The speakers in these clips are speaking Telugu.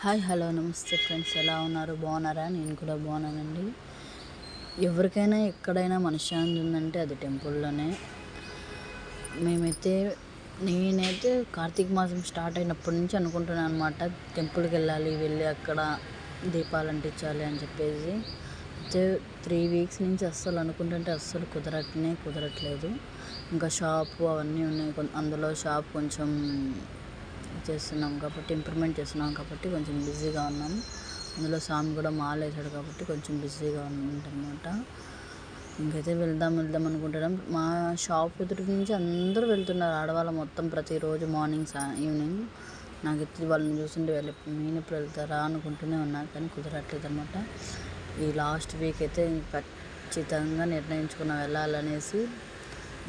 హాయ్ హలో నమస్తే ఫ్రెండ్స్, ఎలా ఉన్నారు? బాగున్నారా? నేను కూడా బాగున్నానండి. ఎవరికైనా ఎక్కడైనా మనశ్శాంతి ఉందంటే అది టెంపుల్లోనే. నేనైతే కార్తీక మాసం స్టార్ట్ అయినప్పటి నుంచి అనుకుంటున్నాను అనమాట, టెంపుల్కి వెళ్ళి అక్కడ దీపాలు అంటించాలి అని చెప్పేసి. అయితే 3 వీక్స్ నుంచి అస్సలు అనుకుంటుంటే అస్సలు కుదరట్లేదు. ఇంకా షాపు అవన్నీ ఉన్నాయి, అందులో షాప్ కొంచెం చేస్తున్నాం కాబట్టి, ఇంప్రూవ్మెంట్ చేస్తున్నాం కాబట్టి కొంచెం బిజీగా ఉన్నాం. అందులో స్వామి కూడా మాల వేసాడు కాబట్టి కొంచెం బిజీగా ఉందన్నమాట. ఇంకైతే వెళ్దాం అనుకుంటున్నాం. మా షాప్ ఎదుటి నుంచి అందరూ వెళ్తున్నారు, ఆడవాళ్ళు మొత్తం, ప్రతిరోజు మార్నింగ్ ఈవినింగ్. నాకైతే వాళ్ళని చూస్తుంటే నేను ఇప్పుడు వెళ్తారా అనుకుంటూనే ఉన్నా, కానీ కుదరట్లేదు అనమాట. ఈ లాస్ట్ వీక్ అయితే ఖచ్చితంగా నిర్ణయించుకున్న వెళ్ళాలనేసి.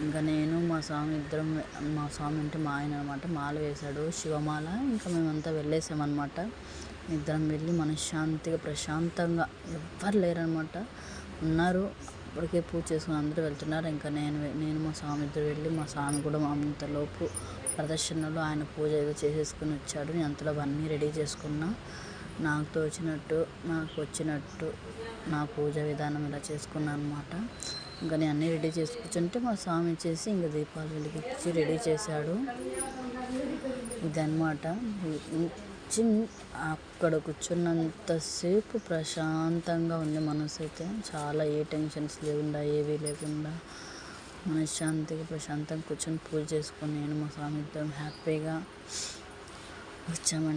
ఇంకా నేను మా స్వామి ఇద్దరం, మా స్వామి అంటే మా ఆయన అనమాట, మాల వేశాడు, శివమాల. ఇంకా మేమంతా వెళ్ళేసామన్నమాట. ఇద్దరం వెళ్ళి మనశ్శాంతిగా ప్రశాంతంగా, ఎవ్వరు లేరనమాట, ఉన్నారు ఇప్పటికే పూజ చేసుకుని అందరూ వెళ్తున్నారు. ఇంకా నేను మా స్వామి ఇద్దరు వెళ్ళి, మా స్వామి కూడా మా అంతలోపు ప్రదర్శనలో ఆయన పూజ ఏదో చేసేసుకుని వచ్చాడు. నేను అంతలో అవన్నీ రెడీ చేసుకున్నా, నాకు వచ్చినట్టు నా పూజ విధానం ఇలా చేసుకున్నాను అనమాట. ఇంకా నేను అన్నీ రెడీ చేసి కూర్చుంటే మా స్వామి వచ్చేసి ఇంకా దీపాలు వెలిగించి రెడీ చేశాడు. ఇదన్నమాట. అక్కడ కూర్చున్నంతసేపు ప్రశాంతంగా ఉంది మనసు అయితే. చాలా ఏ టెన్షన్స్ లేకుండా, ఏవీ లేకుండా మనశ్శాంతిగా ప్రశాంతంగా కూర్చొని పూజ చేసుకొని నేను మా స్వామి ఇద్దరం హ్యాపీగా వచ్చామండి.